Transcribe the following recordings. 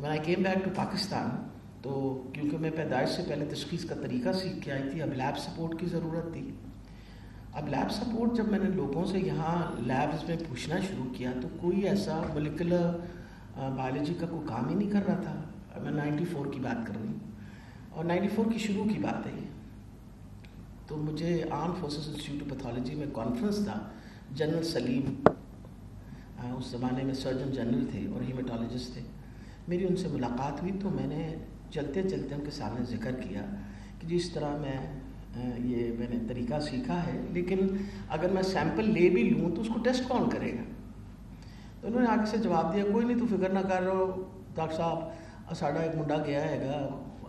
when I came back to Pakistan, تو کیونکہ میں پیدائش سے پہلے تشخیص کا طریقہ سیکھ کے آئی تھی، اب لیب سپورٹ کی ضرورت تھی. اب لیب سپورٹ جب میں نے لوگوں سے یہاں لیبز میں پوچھنا شروع کیا تو کوئی ایسا مولیکولر بایولوجی کا کوئی کام ہی نہیں کر رہا تھا. میں 94 کی بات کر رہی ہوں اور 94 کی شروع کی بات ہے یہ. تو مجھے arm forces institute of pathology میں کانفرنس تھا. جنرل سلیم اس زمانے میں سرجن جنرل تھے اور ہیمیٹالوجسٹ تھے. میری ان سے ملاقات ہوئی تو میں نے چلتے چلتے ان کے سامنے ذکر کیا کہ جس طرح میں نے طریقہ سیکھا ہے، لیکن اگر میں سیمپل لے بھی لوں تو اس کو ٹیسٹ کون کرے گا. تو انہوں نے آگے سے جواب دیا، کوئی نہیں تو فکر نہ کر رہو ڈاکٹر صاحب، ساڈا ایک منڈا گیا ہے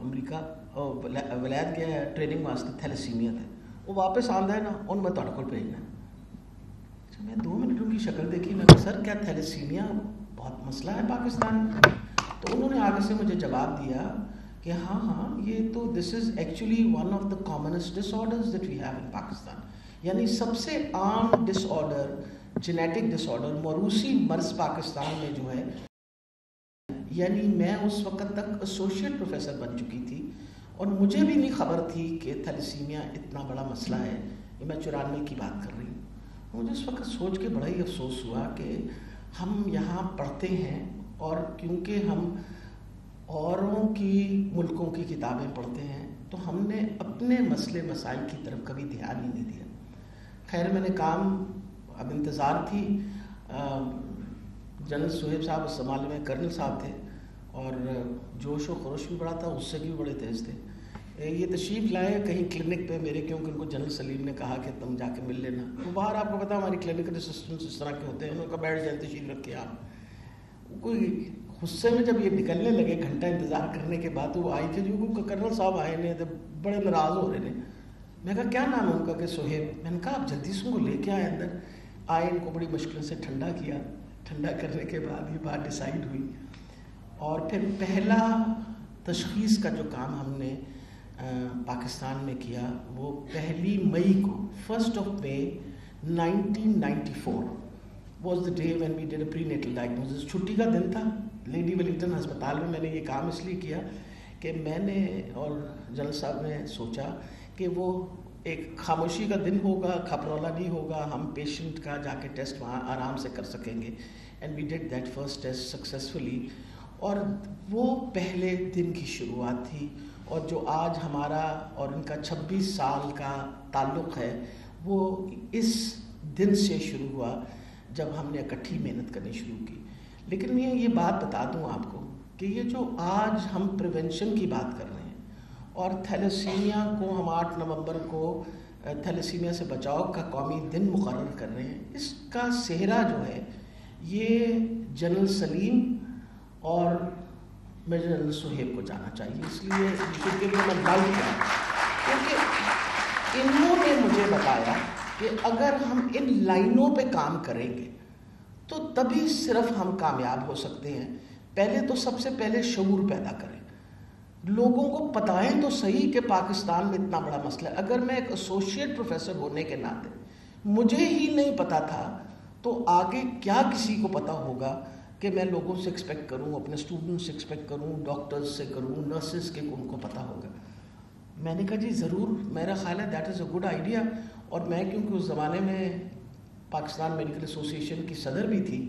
امریکہ ولایت گیا ہے ٹریننگ واسطے، تھیلیسیمیا تھے، وہ واپس آندا ہے نا ان میں تہاڈے کول بھیجنا. اچھا میں 2 منٹوں کی شکل دیکھی، میں کہا سر کیا تھیلیسیمیا بہت مسئلہ ہے پاکستان میں؟ تو انہوں نے آگے سے مجھے جواب دیا کہ ہاں یہ تو this is actually one of the commonest disorders that we have in Pakistan. یعنی سب سے عام disorder, genetic disorder, موروثی مرض پاکستان میں جو ہے. یعنی میں اس وقت تک ایسوسیٹ پروفیسر بن چکی تھی اور مجھے بھی نہیں خبر تھی کہ تھیلیسیمیا اتنا بڑا مسئلہ ہے. یہ میں 94 کی بات کر رہی ہوں. مجھے اس وقت سوچ کے بڑا ہی افسوس ہوا کہ ہم یہاں پڑھتے ہیں اور کیونکہ ہم اوروں کی ملکوں کی کتابیں پڑھتے ہیں تو ہم نے اپنے مسئلے مسائل کی طرف کبھی دھیان ہی نہیں دیا. خیر میں نے کام، اب انتظار تھی. جنرل سہیب صاحب اس زمانے میں کرنل صاحب تھے اور جوش و خروش بھی بڑا تھا، اس سے بھی بڑے تیز تھے. یہ تشریف لائے کہیں کلینک پہ میرے، کیونکہ ان کو جنرل سلیم نے کہا کہ تم جا کے مل لینا. وہ باہر آپ کو پتا ہماری کلینکل اسسٹنٹس اس طرح کے ہوتے ہیں، انہوں نے کہا بیٹھ جائیں تشریف رکھے آپ. کوئی غصے میں جب یہ نکلنے لگے گھنٹہ انتظار کرنے کے بعد، وہ آئی کہ جو کرنل صاحب آئے نے تو بڑے ناراض ہو رہے ہیں. میں کہا کیا نام ہے ان کا؟ کہ سہیب. میں نے کہا آپ جلدی سے ان کو لے کے آئے اندر. آئے، ان کو بڑی مشکل سے ٹھنڈا کیا. ٹھنڈا کرنے کے بعد یہ بات ڈیسائیڈ ہوئی اور پھر پہلا تشخیص کا جو کام ہم نے پاکستان میں کیا وہ 1 مئی کو، 1 May 1994 was the day when we did a prenatal diagnosis. چھٹی کا دن تھا لیڈی ویلنگٹن ہسپتال میں. میں نے یہ کام اس لیے کیا کہ میں نے اور جنرل صاحب نے سوچا کہ وہ ایک خاموشی کا دن ہوگا، کھپرولا نہیں ہوگا، ہم پیشنٹ کا جا کے ٹیسٹ وہاں آرام سے کر سکیں گے. And we did that first test successfully. اور وہ پہلے دن کی شروعات تھی. اور جو آج ہمارا اور ان کا 26 سال کا تعلق ہے وہ اس دن سے شروع ہوا جب ہم نے اکٹھی محنت کرنی شروع کی. لیکن میں یہ بات بتا دوں آپ کو کہ یہ جو آج ہم پریونشن کی بات کر رہے ہیں اور تھیلیسیمیا کو ہم 8 نومبر کو تھیلیسیمیا سے بچاؤ کا قومی دن مقرر کر رہے ہیں، اس کا سہرا جو ہے یہ جنرل سلیم اور میجر جنرل سہیب کو جانا چاہیے. اس لیے میں لائٹ کیا کیونکہ انہوں نے مجھے بتایا کہ اگر ہم ان لائنوں پہ کام کریں گے تو تبھی صرف ہم کامیاب ہو سکتے ہیں. پہلے تو سب سے پہلے شعور پیدا کریں، لوگوں کو بتائیں تو صحیح کہ پاکستان میں اتنا بڑا مسئلہ ہے. اگر میں ایک ایسوسیٹ پروفیسر ہونے کے ناطے مجھے ہی نہیں پتا تھا تو آگے کیا کسی کو پتا ہوگا کہ میں لوگوں سے ایکسپیکٹ کروں، اپنے اسٹوڈنٹ سے ایکسپیکٹ کروں، ڈاکٹرز سے کروں، نرسز کے ان کو پتا ہوگا. میں نے کہا جی ضرور، میرا خیال ہے that is a good idea. اور میں کیونکہ اس زمانے میں پاکستان میڈیکل ایسوسیشن کی صدر بھی تھی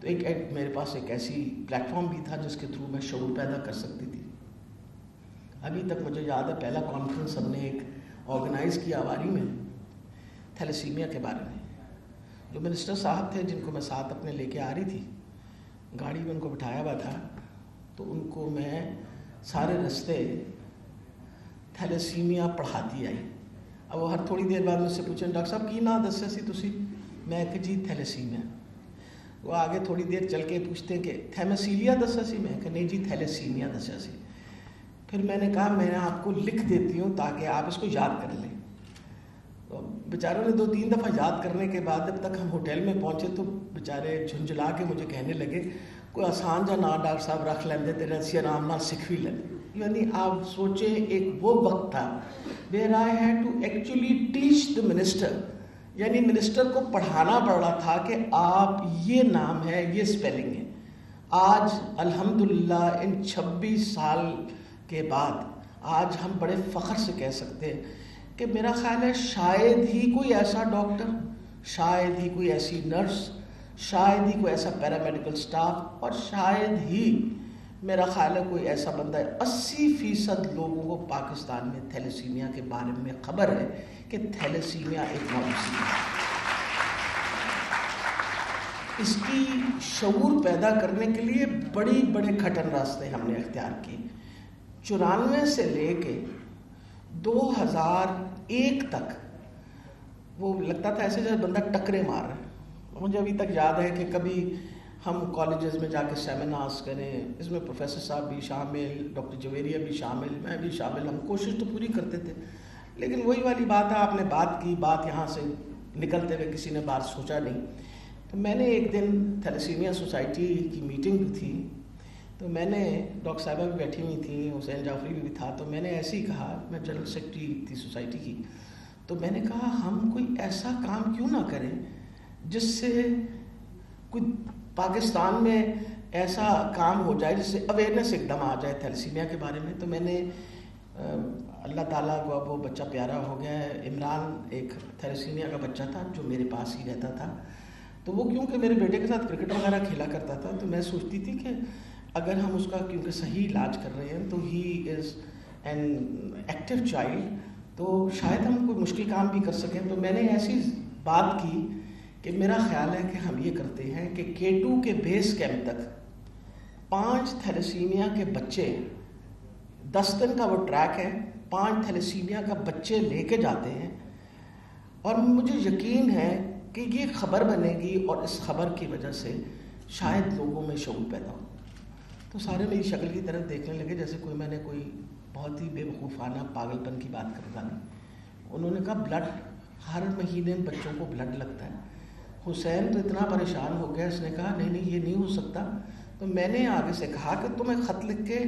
تو ایک میرے پاس ایک ایسی پلیٹ فارم بھی تھا جس کے تھرو میں شعور پیدا کر سکتی تھی. ابھی تک مجھے یاد ہے پہلا کانفرنس ہم نے ایک آرگنائز کیا آواری میں تھیلیسیمیا کے بارے میں. جو منسٹر صاحب تھے جن کو میں ساتھ اپنے لے کے آ رہی تھی، گاڑی میں ان کو بٹھایا ہوا تھا تو ان کو میں سارے رستے تھیلیسیمیا پڑھاتی آئی. اب وہ ہر تھوڑی دیر بعد مجھ سے پوچھیں ڈاکٹر صاحب کی نام دسیا سی تسی؟ میں کہ جی تھیلیسیمیا. وہ آگے تھوڑی دیر چل کے پوچھتے ہیں کہ تھیمیسیلیا دسیا سی؟ میں کہ نہیں جی تھیلیسیمیا دسیا سی. پھر میں نے کہا میں آپ کو لکھ دیتی ہوں تاکہ آپ اس کو یاد کر لیں. بیچاروں نے 2-3 دفعہ یاد کرنے کے بعد جب تک ہم ہوٹل میں پہنچے تو بیچارے جھنجھلا کے مجھے کہنے لگے کوئی آسان جا نام ڈاکٹر صاحب رکھ لیندے تیرے اسی آرام نال سکھ بھی لیندے. یعنی آپ سوچیں ایک وہ وقت تھا where I had to actually teach the minister، یعنی منسٹر کو پڑھانا پڑ رہا تھا کہ آپ یہ نام ہے، یہ سپیلنگ ہے. آج الحمدللہ ان 26 سال کے بعد آج ہم بڑے فخر سے کہہ سکتے ہیں کہ میرا خیال ہے شاید ہی کوئی ایسا ڈاکٹر، شاید ہی کوئی ایسی نرس، شاید ہی کوئی ایسا پیرامیڈیکل سٹاف، اور شاید ہی میرا خیال ہے کوئی ایسا بندہ ہے 80% لوگوں کو پاکستان میں تھیلیسیمیا کے بارے میں خبر ہے کہ تھیلیسیمیا ایک موضوع ہے۔ اس کی شعور پیدا کرنے کے لیے بڑے کھٹن راستے ہم نے اختیار کیے۔ 94 سے لے کے 2001 تک وہ لگتا تھا ایسے جیسے بندہ ٹکرے مار رہا ہے۔ مجھے ابھی تک یاد ہے کہ کبھی ہم کالجز میں جا کے سیمینارز کریں، اس میں پروفیسر صاحب بھی شامل، ڈاکٹر جویریہ بھی شامل، میں بھی شامل، ہم کوشش تو پوری کرتے تھے، لیکن وہی والی بات ہے، آپ نے بات کی، بات یہاں سے نکلتے ہوئے کسی نے بات سوچا نہیں۔ تو میں نے ایک دن تھیلیسیمیا سوسائٹی کی میٹنگ تھی، تو میں نے ڈاکٹر صاحبہ بھی بیٹھی ہوئی تھیں، حسین جعفری بھی تھا، تو میں نے ایسے ہی کہا، میں جنرل سیکرٹری تھی سوسائٹی کی، تو میں نے کہا ہم کوئی ایسا کام کیوں نہ کریں جس سے کوئی پاکستان میں ایسا کام ہو جائے جس سے اویئرنیس ایک دم آ جائے تھیلیسیمیا کے بارے میں۔ تو میں نے اللہ تعالیٰ کو اب وہ بچہ پیارا ہو گیا ہے، عمران ایک تھیلیسیمیا کا بچہ تھا جو میرے پاس ہی رہتا تھا، تو وہ کیونکہ میرے بیٹے کے ساتھ کرکٹ وغیرہ کھیلا کرتا تھا، تو میں سوچتی تھی کہ اگر ہم اس کا کیونکہ صحیح علاج کر رہے ہیں تو ہی از این ایکٹیو چائلڈ، تو شاید ہم کوئی مشکل کام بھی کر سکیں۔ تو میں نے ایسی بات کی کہ میرا خیال ہے کہ ہم یہ کرتے ہیں کہ K2 کے بیس کیمپ تک 5 تھیلیسیمیا کے بچے، 10 دن کا وہ ٹریک ہے، 5 تھیلیسیمیا کا بچے لے کے جاتے ہیں، اور مجھے یقین ہے کہ یہ خبر بنے گی اور اس خبر کی وجہ سے شاید لوگوں میں شعور پیدا ہو۔ تو سارے میری شکل کی طرف دیکھنے لگے جیسے میں نے کوئی بہت ہی بے وقوفانہ پاگل پن کی بات کرتا نہیں۔ انہوں نے کہا بلڈ ہر مہینے بچوں کو بلڈ لگتا ہے۔ حسین تو اتنا پریشان ہو گیا، اس نے کہا نہیں یہ نہیں ہو سکتا۔ تو میں نے آگے سے کہا کہ تم ایک خط لکھ کے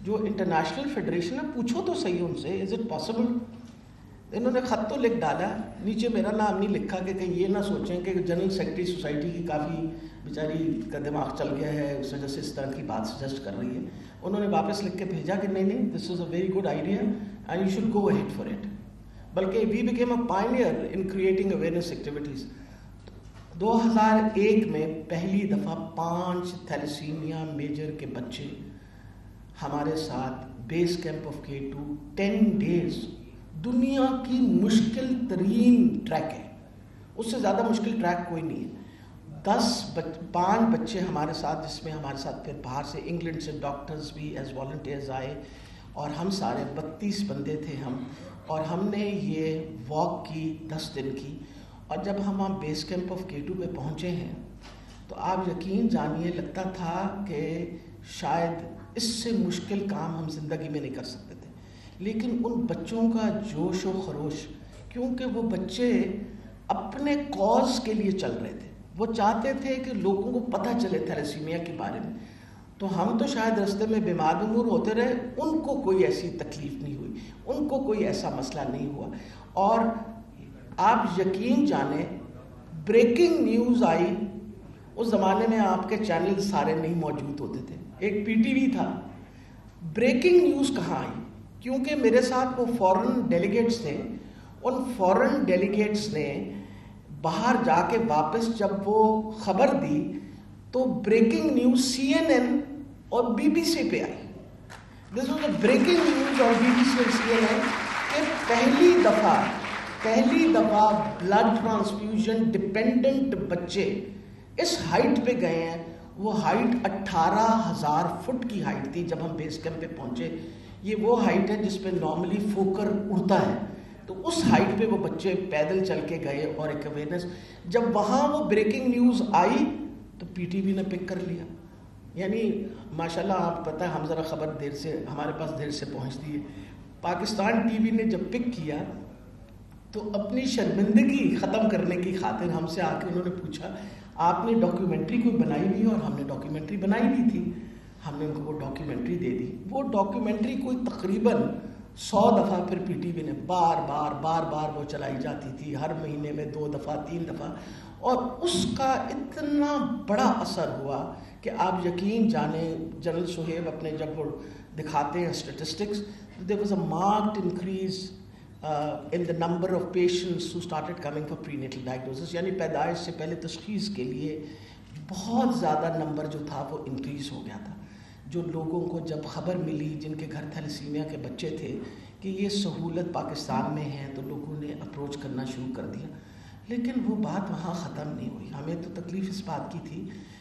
جو انٹرنیشنل فیڈریشن ہے پوچھو تو صحیح ان سے، از اٹ پاسبل؟ انہوں نے خط تو لکھ ڈالا، نیچے میرا نام نہیں لکھا کہ کہیں یہ نہ سوچیں کہ جنرل سیکرٹری سوسائٹی کی کافی بیچاری کا دماغ چل گیا ہے، اس وجہ سے اس طرح کی بات سجیسٹ کر رہی ہے۔ انہوں نے واپس لکھ کے بھیجا کہ نہیں this is a very good idea and you should go ahead for it, بلکہ we became a pioneer in creating awareness activities. 2001 میں پہلی دفعہ 5 تھیلیسیمیا میجر کے بچے ہمارے ساتھ base camp of K2 10 days, دنیا کی مشکل ترین ٹریک ہے، اس سے زیادہ مشکل ٹریک کوئی نہیں ہے۔ 5 بچے ہمارے ساتھ، جس میں ہمارے ساتھ پھر باہر سے انگلینڈ سے ڈاکٹرز بھی ایز والنٹیئرز آئے، اور ہم سارے 32 بندے تھے ہم، اور ہم نے یہ واک کی 10 دن کی، اور جب ہم وہاں بیس کیمپ آف K2 پہ پہنچے ہیں تو آپ یقین جانیے لگتا تھا کہ شاید اس سے مشکل کام ہم زندگی میں نہیں کر سکتے تھے، لیکن ان بچوں کا جوش و خروش، کیونکہ وہ بچے اپنے کاز کے لیے چل رہے تھے، وہ چاہتے تھے کہ لوگوں کو پتہ چلے تھیلیسیمیا کے بارے میں۔ تو ہم تو شاید رستے میں بیمار ہوتے رہے، ان کو کوئی ایسی تکلیف نہیں ہوئی، ان کو کوئی ایسا مسئلہ نہیں ہوا۔ اور آپ یقین جانیں بریکنگ نیوز آئی، اس زمانے میں آپ کے چینل سارے نہیں موجود ہوتے تھے، ایک PTV تھا، بریکنگ نیوز کہاں آئی؟ کیونکہ میرے ساتھ وہ فورن ڈیلیگیٹس تھے، ان فورن ڈیلیگیٹس نے باہر جا کے واپس جب وہ خبر دی تو بریکنگ نیوز CNN اور BBC پہ آئی۔ This was a breaking news اور BBC اور CNN کہ پہلی دفعہ بلڈ ٹرانسفیوژن ڈپینڈنٹ بچے اس ہائٹ پہ گئے ہیں۔ وہ ہائٹ 18,000 فٹ کی ہائٹ تھی جب ہم بیس کیمپ پہ پہنچے۔ یہ وہ ہائٹ ہے جس پہ نارملی فوکر اڑتا ہے، تو اس ہائٹ پہ وہ بچے پیدل چل کے گئے، اور ایک اویئرنیس جب وہاں وہ بریکنگ نیوز آئی تو PTV نے پک کر لیا۔ یعنی ماشاءاللہ آپ پتہ ہے ہم ذرا خبر ہمارے پاس دیر سے پہنچتی ہے۔ پاکستان TV نے جب پک کیا تو اپنی شرمندگی ختم کرنے کی خاطر ہم سے آ کے انہوں نے پوچھا آپ نے ڈاکیومنٹری کوئی بنائی ہوئی؟ اور ہم نے ڈاکیومنٹری بنائی ہوئی تھی، ہم نے ان کو وہ ڈاکیومنٹری دے دی۔ وہ ڈاکیومنٹری کوئی تقریباً 100 دفعہ پھر PTV نے بار وہ چلائی جاتی تھی، ہر مہینے میں 2 دفعہ 3 دفعہ، اور اس کا اتنا بڑا اثر ہوا کہ آپ یقین جانیں جنرل سہیب اپنے جب وہ دکھاتے ہیں statistics, there was a marked increase in the number of patients who started coming for prenatal diagnosis, یعنی پیدائش سے پہلے تشخیص کے لیے بہت زیادہ نمبر جو تھا وہ انکریز ہو گیا تھا. جو لوگوں کو جب خبر ملی جن کے گھر تھیلیسیمیا کے بچے تھے کہ یہ سہولت پاکستان میں ہے, تو لوگوں نے اپروچ کرنا شروع کر دیا. لیکن وہ بات وہاں ختم نہیں ہوئی. ہمیں تو تکلیف اس بات کی تھی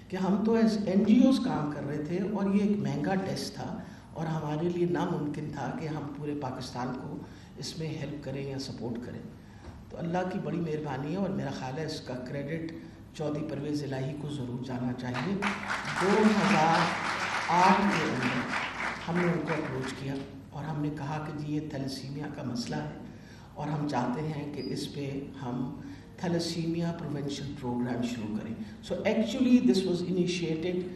کہ ہم تو ایز NGOs کام کر رہے تھے اور یہ ایک مہنگا ٹیسٹ تھا اور ہمارے لیے ناممکن تھا کہ ہم پورے پاکستان کو اس میں ہیلپ کریں یا سپورٹ کریں. تو اللہ کی بڑی مہربانی ہے اور میرا خیال ہے اس کا کریڈٹ چودھری پرویز الہی کو ضرور جانا چاہیے. 2008 کے اندر ہم نے ان کو اپروچ کیا اور ہم نے کہا کہ جی یہ تھیلیسیمیا کا مسئلہ ہے اور ہم چاہتے ہیں کہ اس پہ ہم تھیلیسیمیا پریونشن پروگرام شروع کریں. So actually this was initiated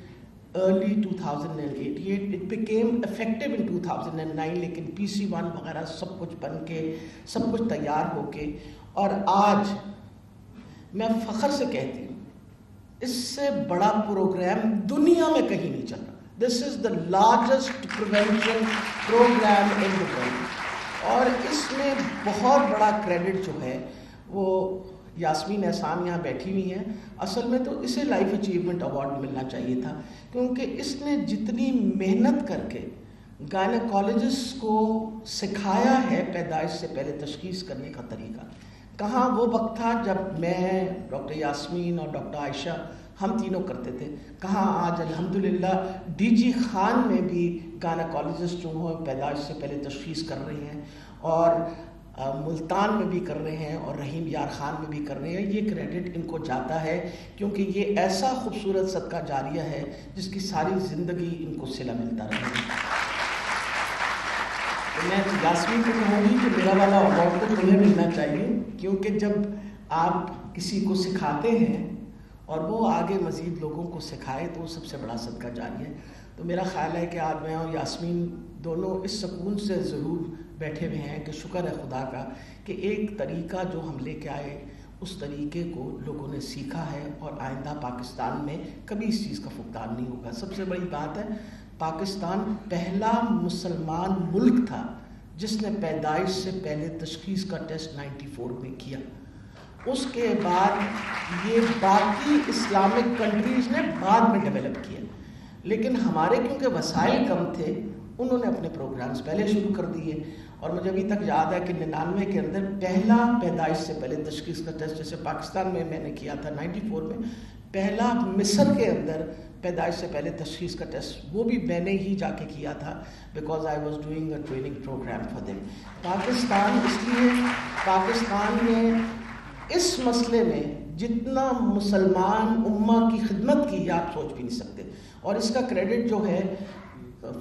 early 2008. It became effective in 2009, لیکن PC1 وغیرہ سب کچھ بن کے سب کچھ تیار ہو کے, اور آج میں فخر سے کہتی ہوں اس سے بڑا پروگرام دنیا میں کہیں نہیں چل رہا. This is the largest prevention program in the world. اور اس میں بہت بڑا کریڈٹ جو ہے وہ یاسمین احسان یہاں بیٹھی ہوئی ہیں. اصل میں تو اسے لائف اچیومنٹ ایوارڈ ملنا چاہیے تھا, کیونکہ اس نے جتنی محنت کر کے گائنیکالوجسٹ کو سکھایا ہے پیدائش سے پہلے تشخیص کرنے کا طریقہ. کہاں وہ وقت تھا جب میں, ڈاکٹر یاسمین اور ڈاکٹر عائشہ ہم تینوں کرتے تھے, کہاں آج الحمدللہ DG خان میں بھی گائنیکالوجسٹ جو ہیں پیدائش سے پہلے تشخیص کر رہے ہیں, اور ملتان میں بھی کر رہے ہیں, اور رحیم یار خان میں بھی کر رہے ہیں. یہ کریڈٹ ان کو جاتا ہے کیونکہ یہ ایسا خوبصورت صدقہ جاریہ ہے جس کی ساری زندگی ان کو صلہ ملتا رہے گا. میں یاسمین کو کہوں گی کہ میرا والا ایوارڈ تو تمہیں ملنا چاہیے, کیونکہ جب آپ کسی کو سکھاتے ہیں اور وہ آگے مزید لوگوں کو سکھائے تو وہ سب سے بڑا صدقہ جاریہ ہے. تو میرا خیال ہے کہ آج میں اور یاسمین دونوں اس سکون سے ضرور بیٹھے ہوئے ہیں کہ شکر ہے خدا کا کہ ایک طریقہ جو ہم لے کے آئے اس طریقے کو لوگوں نے سیکھا ہے, اور آئندہ پاکستان میں کبھی اس چیز کا فقدان نہیں ہوگا. سب سے بڑی بات ہے پاکستان پہلا مسلمان ملک تھا جس نے پیدائش سے پہلے تشخیص کا ٹیسٹ 94 میں کیا. اس کے بعد یہ باقی اسلامک کنٹریز نے بعد میں ڈیولپ کیا, لیکن ہمارے کیونکہ وسائل کم تھے انہوں نے اپنے پروگرامز پہلے شروع کر دیے. اور مجھے ابھی تک یاد ہے کہ 99 کے اندر پہلا پیدائش سے پہلے تشخیص کا ٹیسٹ جیسے پاکستان میں نے کیا تھا 94 میں, پہلا مصر کے اندر پیدائش سے پہلے تشخیص کا ٹیسٹ وہ بھی میں نے ہی جا کے کیا تھا, because I was doing a training programme for them. Pakistan اس لیے پاکستان میں اس مسئلے میں جتنا مسلمان امہ کی خدمت کی آپ سوچ بھی نہیں سکتے. اور اس کا کریڈٹ جو ہے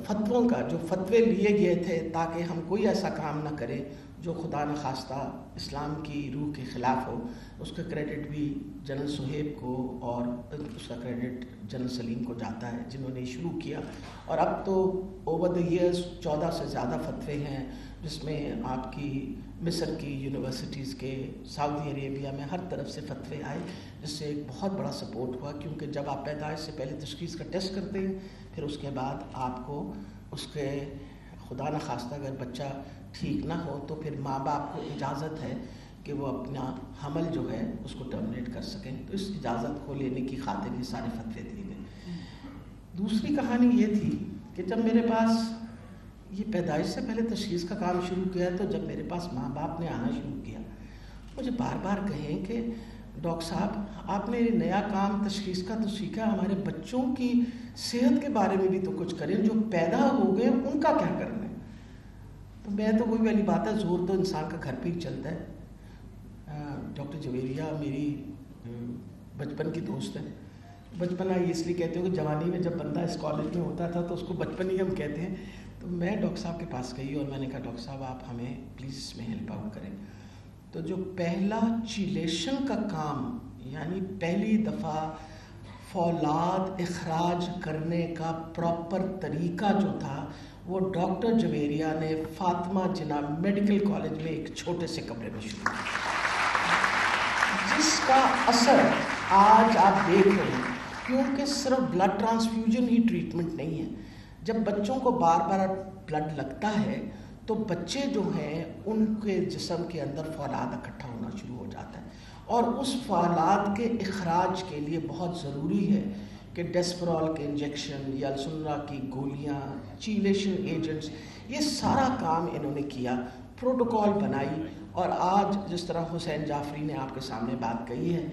فتووں کا, جو فتوے لیے گئے تھے تاکہ ہم کوئی ایسا کام نہ کریں جو خدا نخواستہ اسلام کی روح کے خلاف ہو, اس کا کریڈٹ بھی جنرل سہیب کو اور اس کا کریڈٹ جنرل سلیم کو جاتا ہے جنہوں نے شروع کیا. اور اب تو اوور دا ایئرز 14 سے زیادہ فتوے ہیں, جس میں آپ کی مصر کی یونیورسٹیز کے, سعودی عربیہ میں ہر طرف سے فتوے آئے, جس سے ایک بہت بڑا سپورٹ ہوا. کیونکہ جب آپ پیدائش سے پہلے تشخیص کا ٹیسٹ کرتے ہیں پھر اس کے بعد آپ کو اس کے خدا نخواستہ اگر بچہ ٹھیک نہ ہو تو پھر ماں باپ کو اجازت ہے کہ وہ اپنا حمل جو ہے اس کو ٹرمنیٹ کر سکیں. تو اس اجازت کو لینے کی خاطر یہ سارے فتوے دیے گئے. دوسری کہانی یہ تھی کہ جب میرے پاس یہ پیدائش سے پہلے تشخیص کا کام شروع کیا تو جب میرے پاس ماں باپ نے آنا شروع کیا مجھے بار بار کہیں کہ ڈاکٹر صاحب آپ نے نیا کام تشخیص کا تو سیکھا, ہمارے بچوں کی صحت کے بارے میں بھی تو کچھ کریں, جو پیدا ہو گئے ان کا کیا کرنا ہے. تو میں تو کوئی والی بات ہے, زور تو انسان کا گھر پہ ہی چلتا ہے. ڈاکٹر جویریہ میری بچپن کی دوست ہے. بچپنا یہ اس لیے کہتے ہیں کہ جوانی میں جب بندہ اس کالج میں ہوتا تھا تو اس کو بچپن ہی ہم کہتے ہیں. تو میں ڈاکٹر صاحب کے پاس گئی اور میں نے کہا ڈاکٹر صاحب آپ ہمیں پلیز اس میں ہیلپ آؤٹ کریں. تو جو پہلا چیلیشن کا کام یعنی پہلی دفعہ فولاد اخراج کرنے کا پراپر طریقہ جو تھا وہ ڈاکٹر جویریہ نے فاطمہ جناح میڈیکل کالج میں ایک چھوٹے سے کمرے میں شروع کیا, جس کا اثر آج آپ دیکھ رہے ہیں. کیونکہ صرف بلڈ ٹرانسفیوژن ہی ٹریٹمنٹ نہیں ہے. جب بچوں کو بار بار بلڈ لگتا ہے تو بچے جو ہیں ان کے جسم کے اندر فولاد اکٹھا ہونا شروع ہو جاتا ہے, اور اس فولاد کے اخراج کے لیے بہت ضروری ہے کہ ڈیسپرول کے انجیکشن یا السنرا کی گولیاں, چیلیشن ایجنٹس, یہ سارا کام انہوں نے کیا, پروٹوکول بنائی. اور آج جس طرح حسین جعفری نے آپ کے سامنے بات کہی ہے,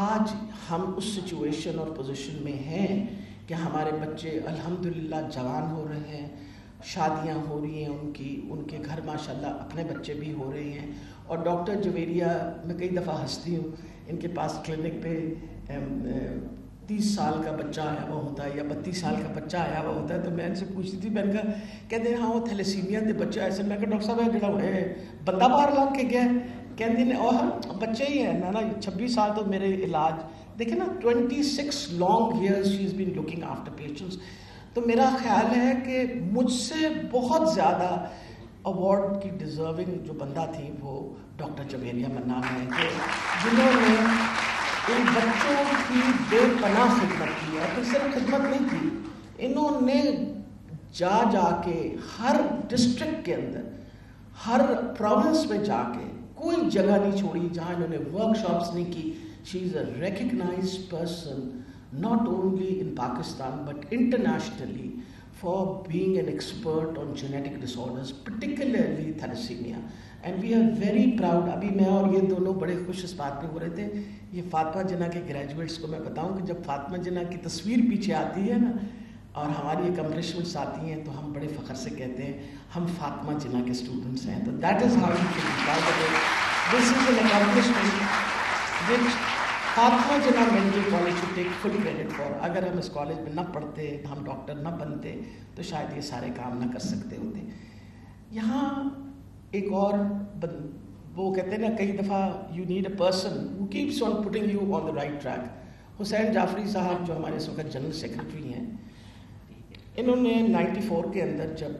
آج ہم اس سچویشن اور پوزیشن میں ہیں کہ ہمارے بچے الحمدللہ جوان ہو رہے ہیں, شادیاں ہو رہی ہیں ان کے گھر ماشاءاللہ اپنے بچے بھی ہو رہے ہیں. اور ڈاکٹر جویریہ, میں کئی دفعہ ہنستی ہوں, ان کے پاس کلینک پہ 30 سال کا بچہ آیا ہوا ہوتا ہے یا 32 سال کا بچہ آیا ہوا ہوتا ہے, تو میں ان سے پوچھتی تھی, میں نے کہا کہتے ہیں ہاں وہ تھیلیسیمیا دے بچہ ایسے, میں کہا ڈاکٹر صاحب ہے جڑا بندہ باہر لا کے گیا, کہتے ہیں اور بچے ہی ہیں نا 26 سال تو میرے علاج دیکھیں نا 26 long years she is been looking after patients. تو میرا خیال ہے کہ مجھ سے بہت زیادہ ایوارڈ کی ڈیزرونگ جو بندہ تھی وہ ڈاکٹر جویریہ منان ہے, کہ جنہوں نے ان بچوں کی بے پناہ خدمت کی. اور پھر صرف خدمت نہیں کی, انہوں نے جا کے ہر ڈسٹرکٹ کے اندر, ہر پروونس میں جا کے کوئی جگہ نہیں چھوڑی جہاں انہوں نے ورک شاپس نہیں کی. She is a recognised person not only in Pakistan but internationally for being an expert on genetic disorders, particularly thalassemia. And we are very proud. ابھی میں اور یہ دونوں بڑے خوش اس بات میں ہو رہے تھے, یہ فاطمہ جناح کے گریجویٹس کو میں بتاؤں کہ جب فاطمہ جناح کی تصویر پیچھے آتی ہے نا اور ہماری اکمپلشمنٹس آتی ہیں تو ہم بڑے فخر سے کہتے ہیں ہم فاطمہ جناح کے اسٹوڈنٹس ہیں. تو that is how you should be proud of it. This is an accomplishment which Fatima Jinnah medical college should take full credit for. اگر ہم اس کالج میں نہ پڑھتے, ہم ڈاکٹر نہ بنتے تو شاید یہ سارے کام نہ کر سکتے ہوتے. یہاں ایک اور وہ کہتے ہیں نا کئی دفعہ you need a person who keeps on putting you on the right track. Hussain Jafri صاحب جو ہمارے اس وقت جنرل سیکرٹری ہیں, انہوں نے 94 کے اندر جب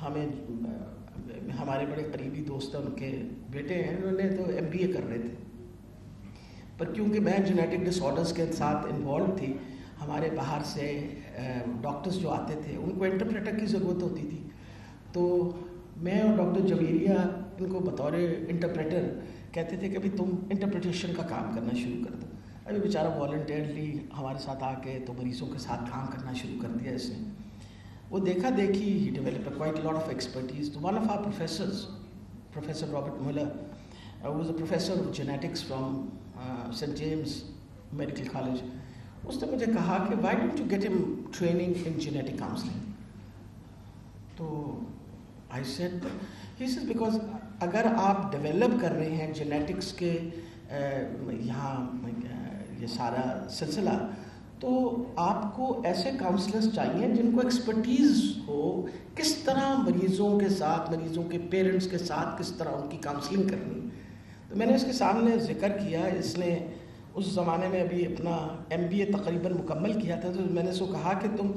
ہمیں, ہمارے بڑے قریبی دوست ہیں, ان کے بیٹے ہیں, انہوں نے تو MBA کر رہے تھے, پر کیونکہ میں جینیٹک ڈس آرڈرس کے ساتھ انوالو تھی, ہمارے باہر سے ڈاکٹرز جو آتے تھے ان کو انٹرپریٹر کی ضرورت ہوتی تھی. تو میں اور ڈاکٹر جویریہ ان کو بطور انٹرپریٹر کہتے تھے کہ ابھی تم انٹرپریٹیشن کا کام کرنا شروع کر دو. ابھی بیچارہ والنٹیئرلی ہمارے ساتھ آ کے تو مریضوں کے ساتھ کام کرنا شروع کر دیا اس نے. وہ دیکھا دیکھی ہی develop quite lot of expertise. تو one of our professors, professor Robert Miller, was a professor of genetics from Saint James medical college. اس نے مجھے کہا کہ why don't you get some training in genetic counselling. تو I said, he says because اگر آپ develop کر رہے ہیں جینیٹکس کے یہاں یہ سارا سلسلہ, تو آپ کو ایسے کاؤنسلرز چاہیے جن کو ایکسپرٹیز ہو کس طرح مریضوں کے ساتھ, مریضوں کے پیرنٹس کے ساتھ کس طرح ان کی کاؤنسلنگ کرنی. تو میں نے اس کے سامنے ذکر کیا, اس نے اس زمانے میں ابھی اپنا MBA تقریباً مکمل کیا تھا. تو میں نے اس کو کہا کہ تم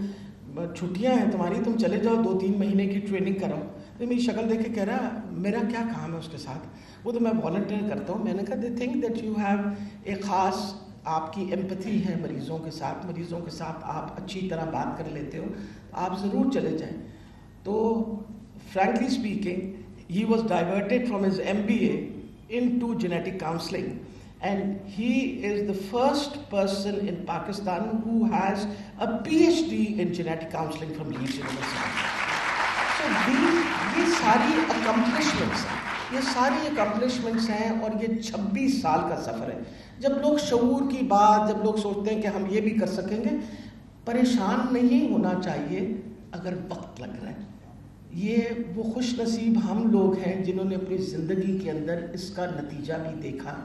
چھٹیاں ہیں تمہاری, تم چلے جاؤ 2-3 مہینے کی ٹریننگ کراؤ. تو میری شکل دیکھ کے کہہ رہا میرا کیا کام ہے اس کے ساتھ, وہ تو میں والنٹیئر کرتا ہوں. میں نے کہا they think that you have ایک خاص آپ کی ایمپتھی ہے مریضوں کے ساتھ, مریضوں کے ساتھ آپ اچھی طرح بات کر لیتے ہو, آپ ضرور چلے جائیں. تو frankly speaking he was diverted from his MBA into genetic counseling, and he is the first person in Pakistan who has a PhD in genetic counseling from Leeds University. So یہ ساری accomplishments ہیں, یہ ساری accomplishments ہیں, اور یہ 26 سال کا سفر ہے. جب لوگ شعور کی بات, جب لوگ سوچتے ہیں کہ ہم یہ بھی کر سکیں گے, پریشان نہیں ہونا چاہیے اگر وقت لگ رہا ہے. یہ وہ خوش نصیب ہم لوگ ہیں جنہوں نے اپنی زندگی کے اندر اس کا نتیجہ بھی دیکھا,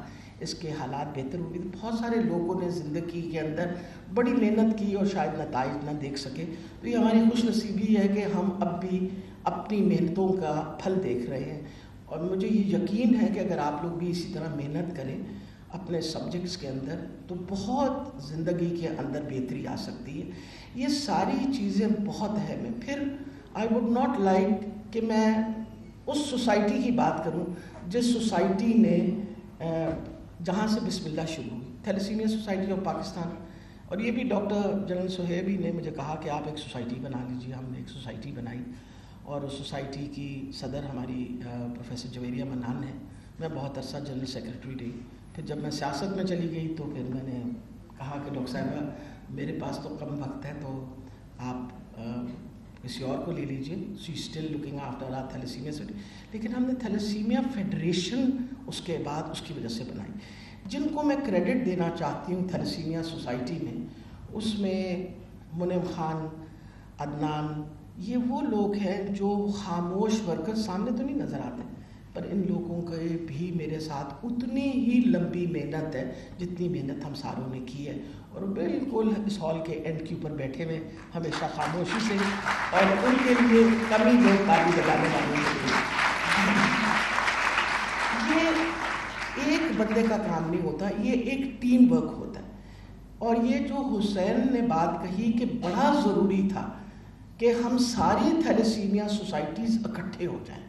اس کے حالات بہتر ہوئے. بہت سارے لوگوں نے زندگی کے اندر بڑی محنت کی اور شاید نتائج نہ دیکھ سکے. تو یہ ہماری خوش نصیبی ہے کہ ہم اب بھی اپنی محنتوں کا پھل دیکھ رہے ہیں. اور مجھے یہ یقین ہے کہ اگر آپ لوگ بھی اسی طرح محنت کریں اپنے سبجیکٹس کے اندر تو بہت زندگی کے اندر بہتری آ سکتی ہے. یہ ساری چیزیں بہت اہم ہیں. پھر آئی وڈ ناٹ لائک کہ میں اس سوسائٹی کی بات کروں جس سوسائٹی نے جہاں سے بسم اللہ شروع ہوئی, تھیلیسیمیا سوسائٹی آف پاکستان, اور یہ بھی ڈاکٹر جنرل سہیبی نے مجھے کہا کہ آپ ایک سوسائٹی بنا لیجیے. ہم نے ایک سوسائٹی بنائی اور اس سوسائٹی کی صدر ہماری پروفیسر جویریہ منان ہے. میں بہت عرصہ جنرل سیکرٹری رہی. پھر جب میں سیاست میں چلی گئی تو پھر میں نے کہا کہ ڈاکٹر صاحبہ میرے پاس تو کم وقت ہے تو آپ کسی اور کو لے لیجیے. She still looking after our thalassemia city. لیکن ہم نے تھیلیسیمیا فیڈریشن اس کے بعد اس کی وجہ سے بنائی. جن کو میں کریڈٹ دینا چاہتی ہوں تھیلیسیمیا سوسائٹی میں، اس میں منعم خان، عدنان، یہ وہ لوگ ہیں جو خاموش ورکر، سامنے تو نہیں نظر آتے، پر ان لوگوں کے بھی میرے ساتھ اتنی ہی لمبی محنت ہے جتنی محنت ہم ساروں نے کی ہے. اور بالکل اس ہال کے اینڈ کے اوپر بیٹھے ہوئے ہمیشہ خاموشی سے، اور ان کے لیے کمی لوگ تالی بجانے والوں کے لیے. یہ ایک بندے کا کام نہیں ہوتا، یہ ایک ٹیم ورک ہوتا ہے. اور یہ جو حسین نے بات کہی کہ بڑا ضروری تھا کہ ہم ساری تھیلیسیمیا سوسائٹیز اکٹھے ہو جائیں.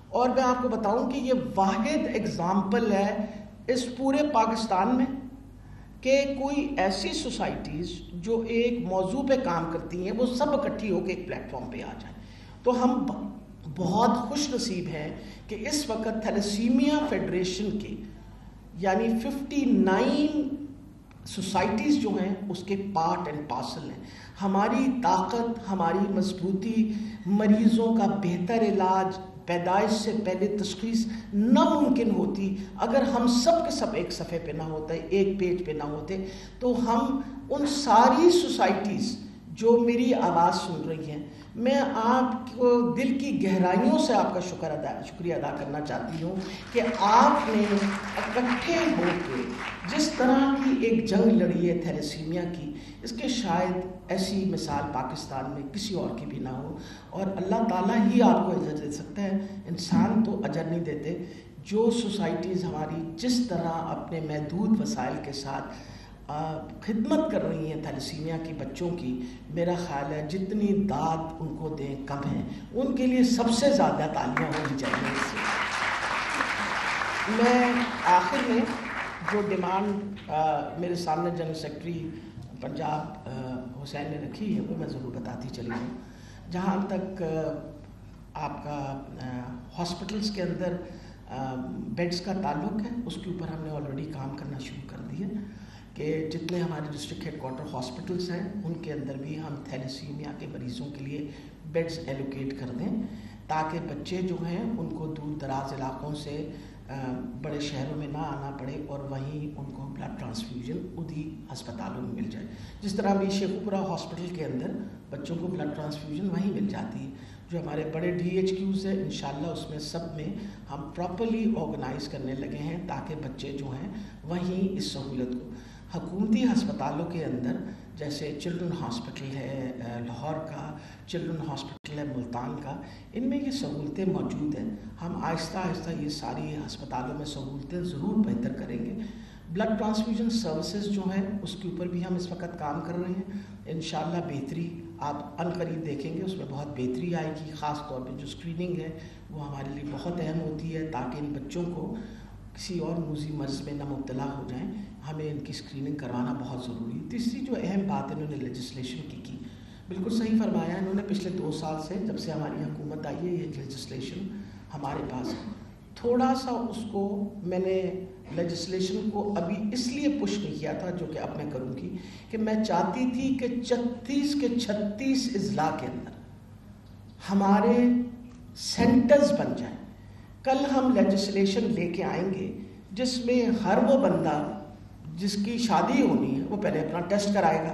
اور میں آپ کو بتاؤں کہ یہ واحد ایگزامپل ہے اس پورے پاکستان میں کہ کوئی ایسی سوسائٹیز جو ایک موضوع پہ کام کرتی ہیں وہ سب اکٹھی ہو کے ایک پلیٹ فارم پہ آ جائیں. تو ہم بہت خوش نصیب ہیں کہ اس وقت تھیلیسیمیا فیڈریشن کے یعنی 59 سوسائٹیز جو ہیں اس کے پارٹ اینڈ پارسل ہیں. ہماری طاقت، ہماری مضبوطی، مریضوں کا بہتر علاج، پیدائش سے پہلے تشخیص ناممکن ہوتی اگر ہم سب کے سب ایک صفحے پہ نہ ہوتے، ایک پیج پہ نہ ہوتے. تو ہم ان ساری سوسائٹیز جو میری آواز سن رہی ہیں، میں آپ کو دل کی گہرائیوں سے آپ کا شکریہ ادا کرنا چاہتی ہوں کہ آپ نے اکٹھے ہو کے جس طرح کی ایک جنگ لڑی ہے تھیلیسیمیا کی، اس کے شاید ایسی مثال پاکستان میں کسی اور کی بھی نہ ہو. اور اللہ تعالیٰ ہی آپ کو اجر دے سکتا ہے، انسان تو اجر نہیں دیتے. جو سوسائٹیز ہماری جس طرح اپنے محدود وسائل کے ساتھ خدمت کر رہی ہیں تھیلیسیمیا کی بچوں کی، میرا خیال ہے جتنی داد ان کو دیں کم ہیں. ان کے لیے سب سے زیادہ تالیاں ہونی چاہیے. اس سے میں آخر میں جو ڈیمانڈ میرے سامنے جنرل سیکرٹری پنجاب حسین نے رکھی ہے وہ میں ضرور بتاتی چلی ہوں. جہاں تک آپ کا ہاسپٹلس کے اندر بیڈز کا تعلق ہے، اس کے اوپر ہم نے آلریڈی کام کرنا شروع کر دیا کہ جتنے ہمارے ڈسٹرکٹ ہیڈ کوارٹر ہاسپٹلس ہیں ان کے اندر بھی ہم تھیلیسیمیا کے مریضوں کے لیے بیڈز ایلوکیٹ کر دیں، تاکہ بچے جو ہیں ان کو دور دراز علاقوں سے بڑے شہروں میں نہ آنا پڑے اور وہیں ان کو بلڈ ٹرانسفیوژن انہی ہسپتالوں میں مل جائے. جس طرح بھی شیخوپورہ ہاسپٹل کے اندر بچوں کو بلڈ ٹرانسفیوژن وہیں مل جاتی ہے. جو ہمارے بڑے ڈی ایچ کیوز ہیں انشاءاللہ اس میں سب میں ہم پراپرلی آرگنائز کرنے لگے ہیں تاکہ بچے جو ہیں وہیں اس سہولت کو. حکومتی ہسپتالوں کے اندر جیسے چلڈرن ہاسپٹل ہے لاہور کا، چلڈرن ہاسپٹل ہے ملتان کا، ان میں یہ سہولتیں موجود ہیں. ہم آہستہ آہستہ یہ ساری ہسپتالوں میں سہولتیں ضرور بہتر کریں گے. بلڈ ٹرانسفیوژن سروسز جو ہیں اس کے اوپر بھی ہم اس وقت کام کر رہے ہیں. انشاءاللہ بہتری آپ عنقریب دیکھیں گے، اس میں بہت بہتری آئے گی. خاص طور پہ جو اسکریننگ ہے وہ ہمارے لیے بہت اہم ہوتی ہے تاکہ ان بچوں کو کسی اور موذی مرض میں نہ مبتلا ہو جائیں. ہمیں ان کی اسکریننگ کروانا بہت ضروری ہے. تیسری جو اہم بات انہوں نے لیجسلیشن کی بالکل صحیح فرمایا. انہوں نے پچھلے 2 سال سے جب سے ہماری حکومت آئی ہے یہ لیجسلیشن ہمارے پاس تھوڑا سا اس کو میں نے لیجسلیشن کو ابھی اس لیے پش نہیں کیا تھا جو کہ اب میں کروں گی کہ میں چاہتی تھی کہ 36 کے 36 اضلاع کے اندر ہمارے سینٹرز بن جائیں. کل ہم لیجسلیشن لے کے آئیں گے جس میں ہر وہ بندہ جس کی شادی ہونی ہے وہ پہلے اپنا ٹیسٹ کرائے گا.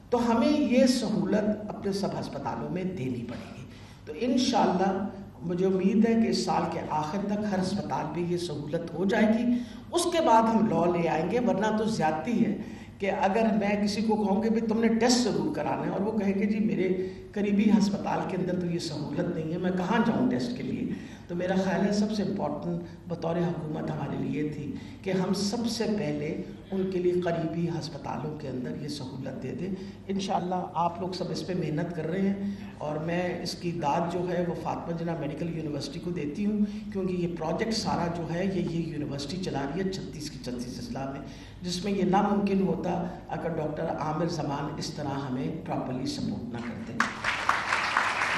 تو ہمیں یہ سہولت اپنے سب ہسپتالوں میں دینی پڑے گی. تو انشاءاللہ مجھے امید ہے کہ اس سال کے آخر تک ہر ہسپتال پہ یہ سہولت ہو جائے گی. اس کے بعد ہم لا لے آئیں گے. ورنہ تو زیادتی ہے کہ اگر میں کسی کو کہوں کہ بھائی تم نے ٹیسٹ ضرور کرانا ہے اور وہ کہے کہ جی میرے قریبی ہسپتال کے اندر تو یہ سہولت نہیں ہے، میں کہاں جاؤں ٹیسٹ کے لیے. تو میرا خیال ہے سب سے امپورٹنٹ بطور حکومت ہمارے لیے تھی کہ ہم سب سے پہلے ان کے لیے قریبی ہسپتالوں کے اندر یہ سہولت دے دیں. انشاءاللہ آپ لوگ سب اس پہ محنت کر رہے ہیں اور میں اس کی داد جو ہے وہ فاطمہ جناح میڈیکل یونیورسٹی کو دیتی ہوں، کیونکہ یہ پروجیکٹ سارا جو ہے یہ یونیورسٹی چلا رہی ہے 36 کی 36 اضلاع میں، جس میں یہ ناممکن ہوتا اگر ڈاکٹر عامر زمان اس طرح ہمیں پراپرلی سپورٹ نہ کرتے.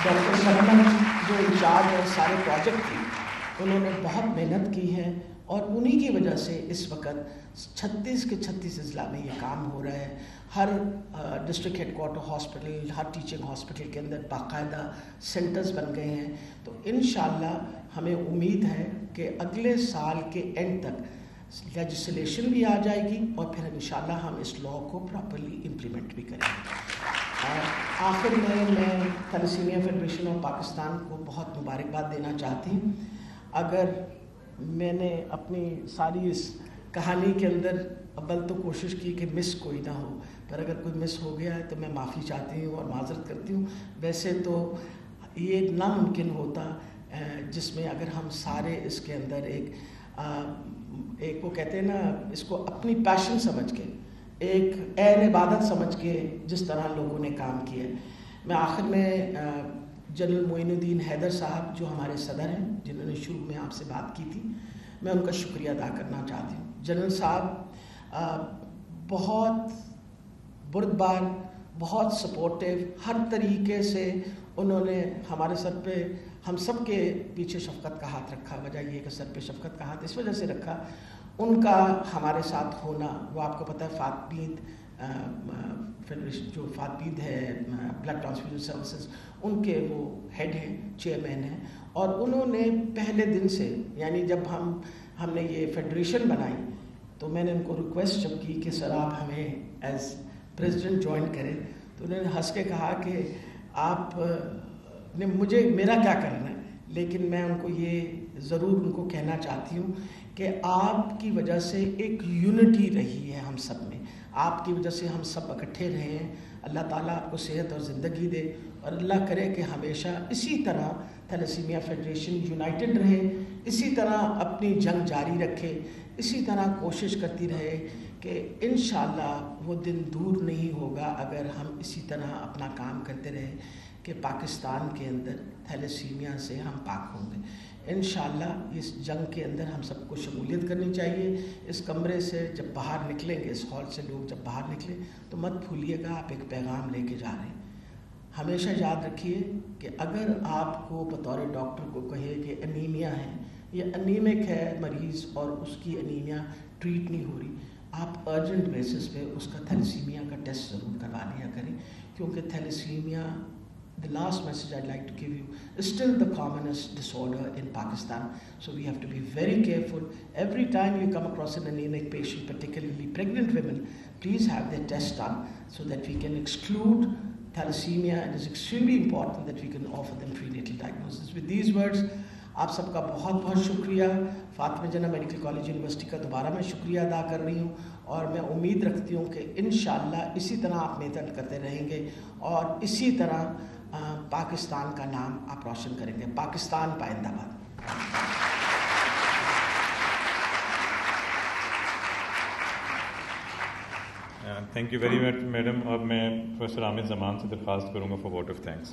ڈاکٹر شبنم جو انچارج ہے سارے پروجیکٹ کی، انہوں نے بہت محنت کی ہے اور انہی کی وجہ سے اس وقت 36 کے 36 اضلاع میں یہ کام ہو رہا ہے. ہر ڈسٹرکٹ ہیڈ کوارٹر ہاسپٹل، ہر ٹیچنگ ہاسپٹل کے اندر باقاعدہ سینٹرز بن گئے ہیں. تو انشاءاللہ ہمیں امید ہے کہ اگلے سال کے اینڈ تک لیجسلیشن بھی آ جائے گی اور پھر انشاءاللہ ہم اس لاء کو پراپرلی امپلیمنٹ بھی کریں گے. آخر میں تھیلیسیمیا فیڈریشن آف پاکستان کو بہت مبارکباد دینا چاہتی ہوں. اگر میں نے اپنی ساری اس کہانی کے اندر اول تو کوشش کی کہ مس کوئی نہ ہو، پر اگر کوئی مس ہو گیا ہے تو میں معافی چاہتی ہوں اور معذرت کرتی ہوں. ویسے تو یہ ناممکن ہوتا جس میں اگر ہم سارے اس کے اندر ایک وہ کہتے ہیں نا، اس کو اپنی پیشن سمجھ کے، ایک عین عبادت سمجھ کے جس طرح لوگوں نے کام کیا. میں آخر میں جنرل معین الدین حیدر صاحب جو ہمارے صدر ہیں، جنہوں نے شروع میں آپ سے بات کی تھی، میں ان کا شکریہ ادا کرنا چاہتی ہوں. جنرل صاحب بہت بردبار، بہت سپورٹیو، ہر طریقے سے انہوں نے ہمارے سر پہ، ہم سب کے پیچھے شفقت کا ہاتھ رکھا. وجہ یہ کہ سر پہ شفقت کا ہاتھ اس وجہ سے رکھا، ان کا ہمارے ساتھ ہونا. وہ آپ کو پتہ ہے فاتبید فیڈریشن جو فاتبید ہے بلڈ ٹرانسفیوژن سروسز، ان کے وہ ہیڈ ہیں، چیئرمین ہیں، اور انہوں نے پہلے دن سے، یعنی جب ہم نے یہ فیڈریشن بنائی تو میں نے ان کو ریکویسٹ جب کی کہ سر آپ ہمیں ایز پریزیڈنٹ جوائن کریں، تو انہوں نے ہنس کے کہا کہ آپ نے مجھے میرا کیا کرنا ہے، لیکن میں ان کو یہ ضرور ان کو کہنا چاہتی ہوں کہ آپ کی وجہ سے ایک یونٹی رہی ہے ہم سب میں، آپ کی وجہ سے ہم سب اکٹھے رہے ہیں. اللہ تعالیٰ آپ کو صحت اور زندگی دے اور اللہ کرے کہ ہمیشہ اسی طرح تھیلیسیمیا فیڈریشن یونائٹڈ رہے، اسی طرح اپنی جنگ جاری رکھے، اسی طرح کوشش کرتی رہے کہ انشاءاللہ وہ دن دور نہیں ہوگا اگر ہم اسی طرح اپنا کام کرتے رہے کہ پاکستان کے اندر تھیلیسیمیا سے ہم پاک ہوں گے. انشاءاللہ اس جنگ کے اندر ہم سب کو شمولیت کرنی چاہیے. اس کمرے سے جب باہر نکلیں گے، اس ہال سے لوگ جب باہر نکلیں تو مت بھولیے گا آپ ایک پیغام لے کے جا رہے ہیں. ہمیشہ یاد رکھیے کہ اگر آپ کو بطور ڈاکٹر کو کہے کہ انیمیا ہے، یہ انیمک ہے مریض اور اس کی انیمیا ٹریٹ نہیں ہو رہی، آپ ارجنٹ بیسس پہ اس کا تھیلیسیمیا کا ٹیسٹ ضرور کروا لیا کریں، کیونکہ thalassaemia, the last message I'd like to give you, is still the commonest disorder in Pakistan. So we have to be very careful. Every time you come across an anemic patient, particularly pregnant women, please have their test done so that we can exclude thalassemia. It is extremely important that we can offer them prenatal diagnosis. With these words, آپ سب کا بہت بہت شکریہ. Fatima Jinnah medical college university کا دوبارہ میں شکریہ ادا کر رہی ہوں اور میں امید رکھتی ہوں کہ انشاءاللہ اسی طرح آپ محنت کرتے رہیں گے اور اسی طرح پاکستان کا نام آپ روشن کریں گے. پاکستان پائندہ باد. Thank you very much madam. اب میں پروفیسر عامر زمان سے درخواست کروں گا فار ووٹ آف تھینکس.